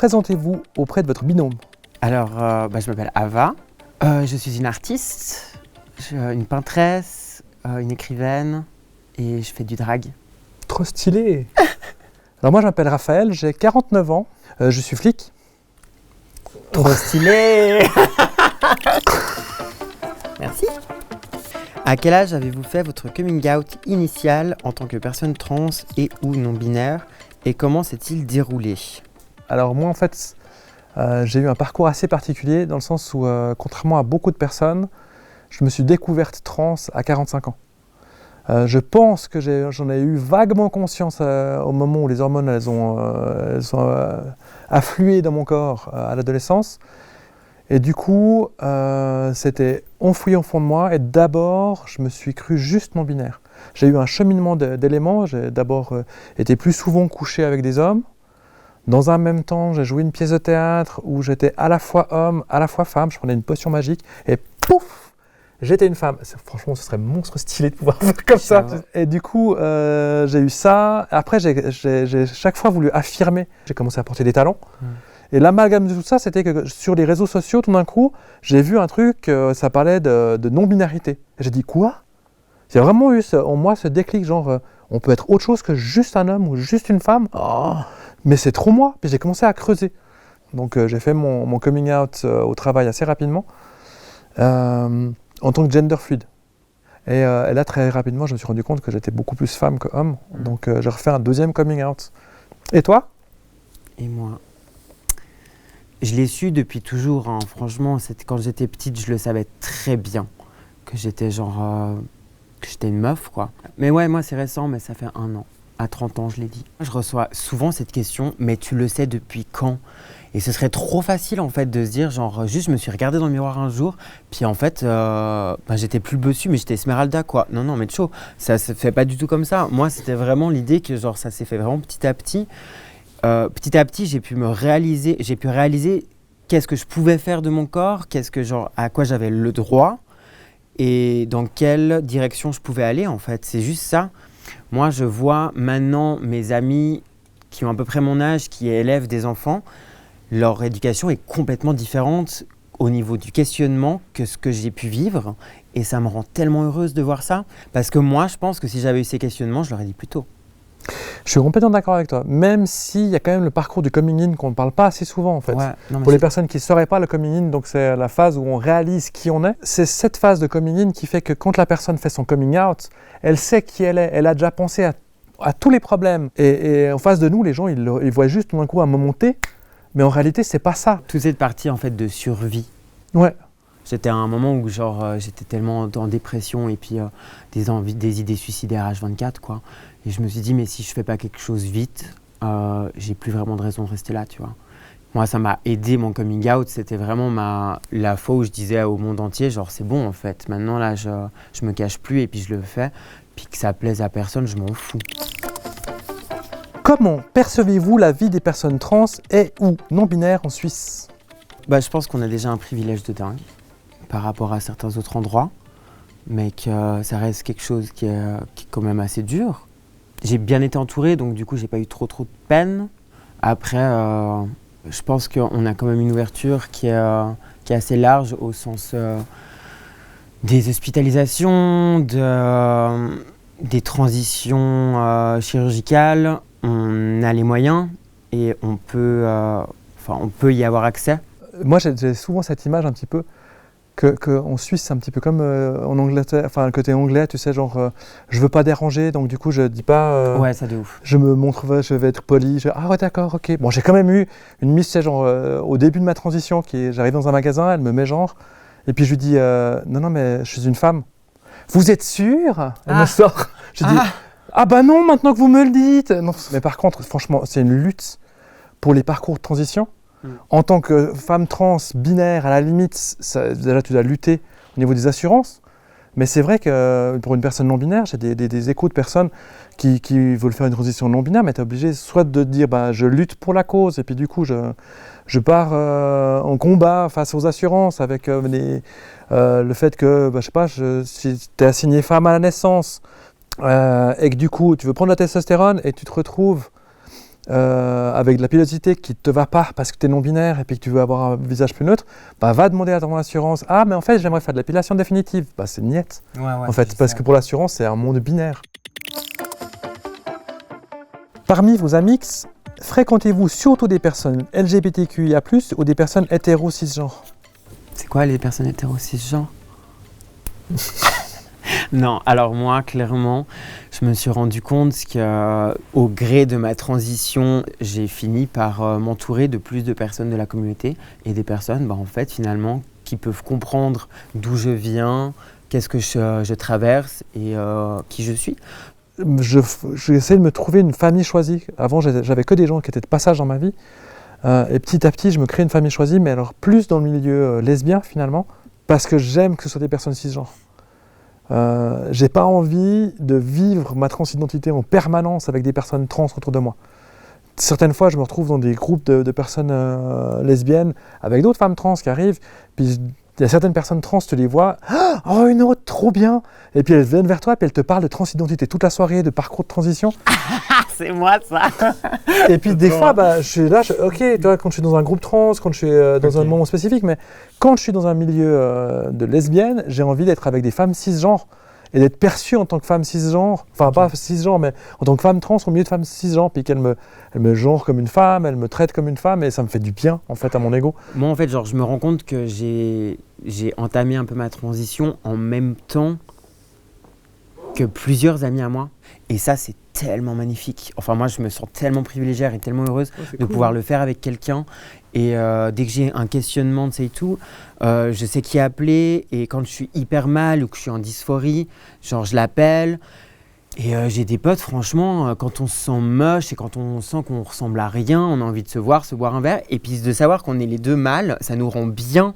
présentez-vous auprès de votre binôme? Alors, je m'appelle Ava, je suis une artiste, une peintresse, une écrivaine et je fais du drag. Trop stylé. Alors moi je m'appelle Raphaël, j'ai 49 ans, je suis flic. Trop stylé. Merci. À quel âge avez-vous fait votre coming out initial en tant que personne trans et ou non-binaire et comment s'est-il déroulé? Alors moi en fait, j'ai eu un parcours assez particulier dans le sens où, contrairement à beaucoup de personnes, je me suis découverte trans à 45 ans. Je pense que j'en ai eu vaguement conscience au moment où les hormones elles ont afflué dans mon corps à l'adolescence. Et du coup, c'était enfoui au fond de moi et d'abord, je me suis cru juste non-binaire. J'ai eu un cheminement d'éléments, j'ai d'abord été plus souvent couché avec des hommes. Dans un même temps, j'ai joué une pièce de théâtre où j'étais à la fois homme, à la fois femme, je prenais une potion magique et pouf, j'étais une femme. Franchement, ce serait monstre stylé de pouvoir faire comme ça. Et du coup, j'ai eu ça. Après, j'ai chaque fois voulu affirmer. J'ai commencé à porter des talons. Et l'amalgame de tout ça, c'était que sur les réseaux sociaux, tout d'un coup, j'ai vu un truc, ça parlait de non-binarité. Et j'ai dit, quoi? J'ai vraiment eu en moi ce déclic, genre, on peut être autre chose que juste un homme ou juste une femme. Oh, mais c'est trop moi. Puis j'ai commencé à creuser. Donc j'ai fait mon coming out au travail assez rapidement, en tant que gender fluide. Et là, très rapidement, je me suis rendu compte que j'étais beaucoup plus femme que homme. Donc j'ai refait un deuxième coming out. Et toi? Et moi? Je l'ai su depuis toujours, hein. Franchement, quand j'étais petite, je le savais très bien que j'étais que j'étais une meuf, quoi. Mais ouais, moi c'est récent, mais ça fait 1 an. À 30 ans, je l'ai dit. Je reçois souvent cette question, mais tu le sais depuis quand? Et ce serait trop facile en fait de se dire, juste je me suis regardée dans le miroir un jour, puis en fait, j'étais plus bossu, mais j'étais Esmeralda, quoi. Non, mais chaud, ça se fait pas du tout comme ça. Moi, c'était vraiment l'idée que ça s'est fait vraiment petit à petit. Petit à petit, j'ai pu réaliser qu'est-ce que je pouvais faire de mon corps, à quoi j'avais le droit et dans quelle direction je pouvais aller en fait. C'est juste ça. Moi, je vois maintenant mes amis qui ont à peu près mon âge, qui élèvent des enfants, leur éducation est complètement différente au niveau du questionnement que ce que j'ai pu vivre et ça me rend tellement heureuse de voir ça parce que moi, je pense que si j'avais eu ces questionnements, je l'aurais dit plus tôt. Je suis complètement d'accord avec toi, même s'il y a quand même le parcours du coming in qu'on ne parle pas assez souvent en fait. Ouais, pour les personnes qui ne sauraient pas le coming in, donc c'est la phase où on réalise qui on est. C'est cette phase de coming in qui fait que quand la personne fait son coming out, elle sait qui elle est, elle a déjà pensé à tous les problèmes. Et en face de nous, les gens, ils voient juste tout d'un coup un moment T, mais en réalité, c'est pas ça. Toute cette partie en fait de survie. Ouais. J'étais à un moment où j'étais tellement en dépression et puis des idées suicidaires H24 quoi. Et je me suis dit mais si je fais pas quelque chose vite, j'ai plus vraiment de raison de rester là, tu vois. Moi ça m'a aidé mon coming out, c'était vraiment la fois où je disais au monde entier c'est bon en fait. Maintenant là je me cache plus et puis je le fais, puis que ça plaise à personne, je m'en fous. Comment percevez-vous la vie des personnes trans et ou non-binaires en Suisse? Je pense qu'on a déjà un privilège de dingue par rapport à certains autres endroits, mais que ça reste quelque chose qui est quand même assez dur. J'ai bien été entourée, donc du coup, j'ai pas eu trop de peine. Après, je pense qu'on a quand même une ouverture qui est assez large au sens des hospitalisations, des transitions chirurgicales. On a les moyens et on peut y avoir accès. Moi, j'ai souvent cette image un petit peu qu'en Suisse, c'est un petit peu comme en Angleterre, enfin le côté anglais, tu sais, je veux pas déranger, donc du coup je dis pas. Ouais, ça de ouf. Je me montre, je vais être poli. Ah ouais, d'accord, ok. Bon, j'ai quand même eu une miss, tu sais, au début de ma transition, j'arrive dans un magasin, elle me met et puis je lui dis non, mais je suis une femme. Vous êtes sûre? Elle me sort. Je dis ah bah non, maintenant que vous me le dites. Non. Mais par contre, franchement, c'est une lutte pour les parcours de transition. En tant que femme trans, binaire, à la limite, déjà tu dois lutter au niveau des assurances. Mais c'est vrai que pour une personne non-binaire, j'ai des échos de personnes qui veulent faire une transition non-binaire, mais tu es obligé soit de dire je lutte pour la cause, et puis du coup je pars en combat face aux assurances avec le fait que, je sais pas, si tu es assigné femme à la naissance, et que du coup tu veux prendre la testostérone et tu te retrouves avec de la pilosité qui ne te va pas parce que tu es non-binaire et puis que tu veux avoir un visage plus neutre, va demander à ton assurance « Ah, mais en fait, j'aimerais faire de l'épilation définitive. » C'est niette, en fait, parce que pour l'assurance, c'est un monde binaire. Parmi vos amix, fréquentez-vous surtout des personnes LGBTQIA+, ou des personnes hétéro-cisgenres? C'est quoi les personnes hétéro-cisgenres? Non, alors moi, clairement, je me suis rendu compte qu'au gré de ma transition, j'ai fini par m'entourer de plus de personnes de la communauté et des personnes, en fait, finalement, qui peuvent comprendre d'où je viens, qu'est-ce que je traverse et qui je suis. J'essaie de me trouver une famille choisie. Avant, j'avais que des gens qui étaient de passage dans ma vie. Et petit à petit, je me crée une famille choisie, mais alors plus dans le milieu lesbien, finalement, parce que j'aime que ce soit des personnes cisgenres. J'ai pas envie de vivre ma transidentité en permanence avec des personnes trans autour de moi. Certaines fois, je me retrouve dans des groupes de personnes lesbiennes avec d'autres femmes trans qui arrivent, puis il y a certaines personnes trans, tu les vois, « Oh, une autre, trop bien !» Et puis elles viennent vers toi, puis elles te parlent de transidentité toute la soirée, de parcours de transition. C'est moi ça. Et puis des fois, je suis là, ok, toi, quand je suis dans un groupe trans, quand je suis dans un moment spécifique, mais quand je suis dans un milieu de lesbienne, j'ai envie d'être avec des femmes cisgenres et d'être perçue en tant que femme cisgenre, enfin pas cisgenre, mais en tant que femme trans au milieu de femmes cisgenres, puis qu'elle me genre comme une femme, elle me traite comme une femme, et ça me fait du bien en fait à mon ego. Moi en fait, je me rends compte que j'ai entamé un peu ma transition en même temps que plusieurs amis à moi, et ça c'est tellement magnifique. Enfin moi je me sens tellement privilégiée et tellement heureuse de pouvoir le faire avec quelqu'un. Et dès que j'ai un questionnement, tu sais tout, je sais qui appeler. Et quand je suis hyper mal ou que je suis en dysphorie, je l'appelle. Et j'ai des potes, franchement, quand on se sent moche et quand on sent qu'on ressemble à rien, on a envie de se boire un verre. Et puis de savoir qu'on est les deux mal, ça nous rend bien.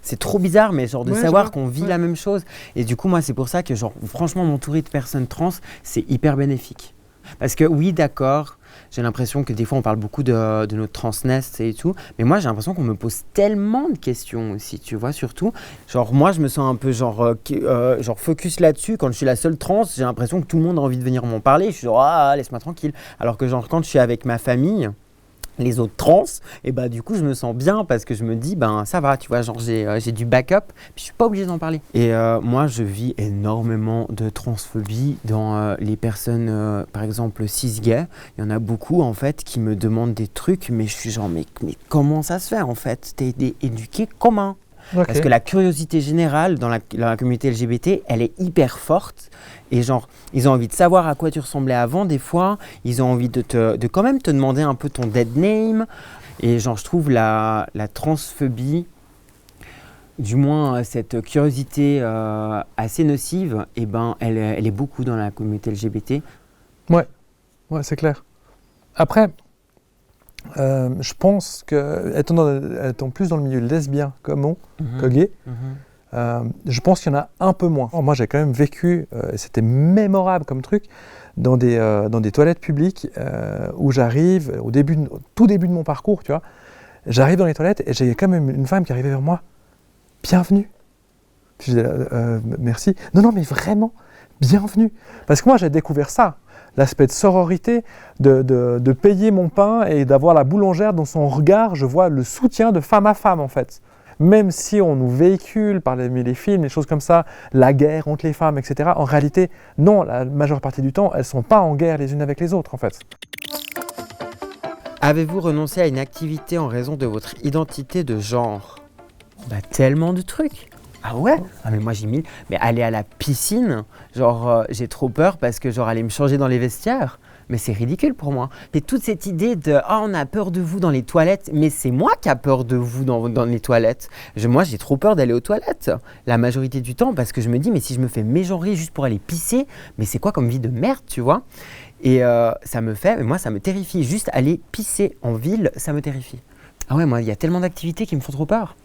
C'est trop bizarre, mais de savoir qu'on vit la même chose. Et du coup, moi, c'est pour ça que franchement, m'entourer de personnes trans, c'est hyper bénéfique. Parce que oui, d'accord, j'ai l'impression que des fois on parle beaucoup de notre transness et tout, mais moi j'ai l'impression qu'on me pose tellement de questions aussi, tu vois, surtout. Moi je me sens un peu focus là-dessus. Quand je suis la seule trans, j'ai l'impression que tout le monde a envie de venir m'en parler. Je suis laisse-moi tranquille. Alors que quand je suis avec ma famille, les autres trans, et du coup je me sens bien parce que je me dis ça va, tu vois, j'ai du backup, puis je suis pas obligée d'en parler. Et moi je vis énormément de transphobie dans les personnes par exemple cis-gays. Il y en a beaucoup en fait qui me demandent des trucs, mais je suis mais comment ça se fait en fait? T'es éduqué comment? Okay. Parce que la curiosité générale dans la communauté LGBT, elle est hyper forte. Et ils ont envie de savoir à quoi tu ressemblais avant des fois. Ils ont envie de quand même te demander un peu ton dead name. Et je trouve la transphobie, du moins cette curiosité assez nocive, elle est beaucoup dans la communauté LGBT. Ouais, c'est clair. Après, je pense que, étant plus dans le milieu lesbien que gay, je pense qu'il y en a un peu moins. Moi, j'ai quand même vécu, et c'était mémorable comme truc, dans des toilettes publiques où j'arrive, au tout début de mon parcours, tu vois, j'arrive dans les toilettes et j'ai quand même une femme qui arrivait vers moi. Bienvenue. Puis je dis, merci. Non, mais vraiment, bienvenue. Parce que moi, j'ai découvert ça. L'aspect de sororité, de payer mon pain et d'avoir la boulangère dans son regard, je vois le soutien de femme à femme en fait. Même si on nous véhicule par les films, les choses comme ça, la guerre entre les femmes, etc. En réalité, non, la majeure partie du temps, elles ne sont pas en guerre les unes avec les autres en fait. Avez-vous renoncé à une activité en raison de votre identité de genre? Tellement de trucs. Ah ouais? Mais moi j'ai mis, mais aller à la piscine, j'ai trop peur parce que aller me changer dans les vestiaires, mais c'est ridicule pour moi. Et toute cette idée de on a peur de vous dans les toilettes, mais c'est moi qui a peur de vous dans les toilettes. Moi j'ai trop peur d'aller aux toilettes la majorité du temps parce que je me dis mais si je me fais mégenrer juste pour aller pisser, mais c'est quoi comme vie de merde, tu vois? Et ça me terrifie. Juste aller pisser en ville, ça me terrifie. Ah ouais, moi il y a tellement d'activités qui me font trop peur.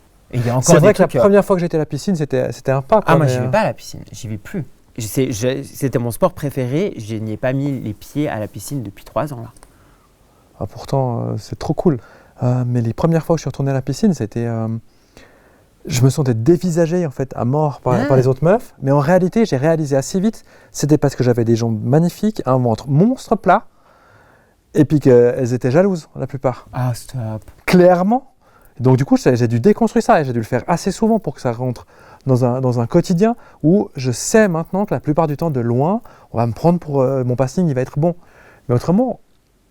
C'est vrai que la première fois que j'étais à la piscine, c'était un pas. Moi, je vais pas à la piscine, j'y vais plus. C'était mon sport préféré, je n'y ai pas mis les pieds à la piscine depuis 3 ans. Là. Pourtant, c'est trop cool. Mais les premières fois que je suis retourné à la piscine, c'était... je me sentais dévisagé en fait, à mort par les autres meufs. Mais en réalité, j'ai réalisé assez vite, c'était parce que j'avais des jambes magnifiques, un ventre monstre plat, et puis qu'elles étaient jalouses, la plupart. Ah, stop. Clairement. Donc du coup, j'ai dû déconstruire ça et j'ai dû le faire assez souvent pour que ça rentre dans un quotidien où je sais maintenant que la plupart du temps, de loin, on va me prendre pour mon passing, il va être bon. Mais autrement,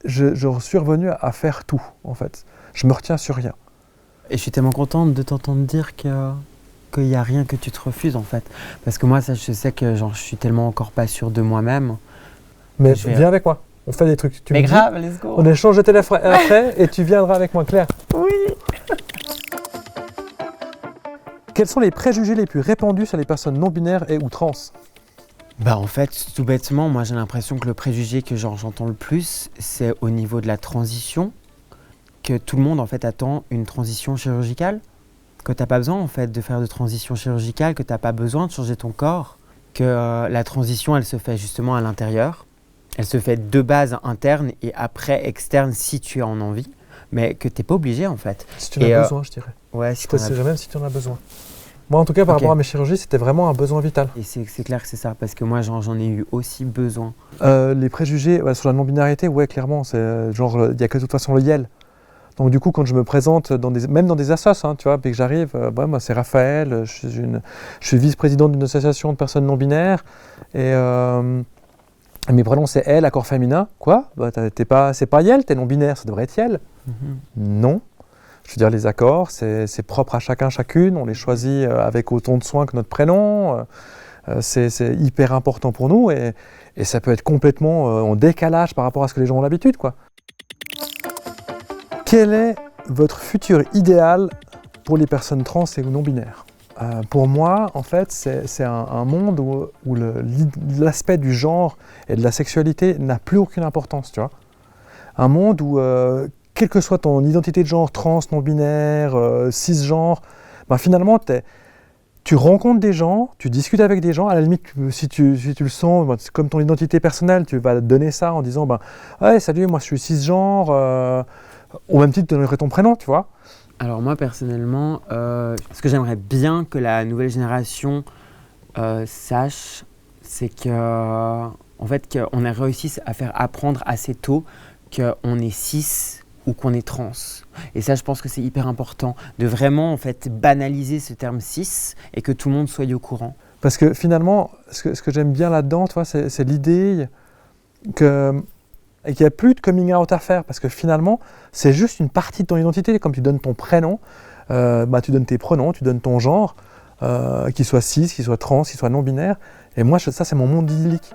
je suis revenu à faire tout, en fait. Je me retiens sur rien. Et je suis tellement contente de t'entendre dire qu'il n'y a rien que tu te refuses, en fait. Parce que moi, ça, je sais que genre, je suis tellement encore pas sûre de moi-même. Mais viens avec moi, on fait des trucs. Mais grave, let's go. On échange de téléphone après et tu viendras avec moi, Claire. Oui. Quels sont les préjugés les plus répandus sur les personnes non-binaires et ou trans? Bah en fait, tout bêtement, moi j'ai l'impression que le préjugé que j'entends le plus, c'est au niveau de la transition, que tout le monde en fait attend une transition chirurgicale, que t'as pas besoin en fait de faire de transition chirurgicale, que t'as pas besoin de changer ton corps, que la transition elle se fait justement à l'intérieur, elle se fait de base interne et après externe si tu en as envie, mais que t'es pas obligé en fait. Si tu en as besoin, je dirais. Ouais, je préciserais même si tu en as besoin. Moi, en tout cas, par rapport à mes chirurgies, c'était vraiment un besoin vital. Et c'est clair que c'est ça, parce que moi, j'en ai eu aussi besoin. Les préjugés sur la non-binarité, ouais, clairement, c'est genre, il n'y a que de toute façon le YEL. Donc du coup, quand je me présente, même dans des assos, hein, tu vois, puis que j'arrive, moi c'est Raphaël, je suis vice-président d'une association de personnes non-binaires, et mes prénoms c'est elle, accord féminin. Quoi? C'est pas YEL, t'es non-binaire, ça devrait être YEL. Non. Je veux dire, les accords, c'est propre à chacun, chacune. On les choisit avec autant de soin que notre prénom. C'est hyper important pour nous et ça peut être complètement en décalage par rapport à ce que les gens ont l'habitude, quoi. Quel est votre futur idéal pour les personnes trans et non-binaires? Pour moi, en fait, c'est un monde où l'aspect du genre et de la sexualité n'a plus aucune importance, tu vois. Un monde où quelle que soit ton identité de genre, trans, non-binaire, cisgenre, ben finalement, tu rencontres des gens, tu discutes avec des gens, à la limite, si tu le sens, ben, c'est comme ton identité personnelle, tu vas donner ça en disant ben, « Ouais, salut, moi je suis cisgenre au même titre, tu donnerais ton prénom, tu vois. Alors moi, personnellement, ce que j'aimerais bien que la nouvelle génération sache, c'est en fait, qu'on a réussi à faire apprendre assez tôt qu'on est cis ou qu'on est trans. Et ça, je pense que c'est hyper important de vraiment en fait banaliser ce terme cis et que tout le monde soit au courant. Parce que finalement, ce que j'aime bien là-dedans, tu vois, c'est l'idée qu'il n'y a plus de coming out à faire. Parce que finalement, c'est juste une partie de ton identité. Comme tu donnes ton prénom, tu donnes tes pronoms, tu donnes ton genre, qu'il soit cis, qu'il soit trans, qu'il soit non-binaire. Et moi, ça, c'est mon monde idyllique.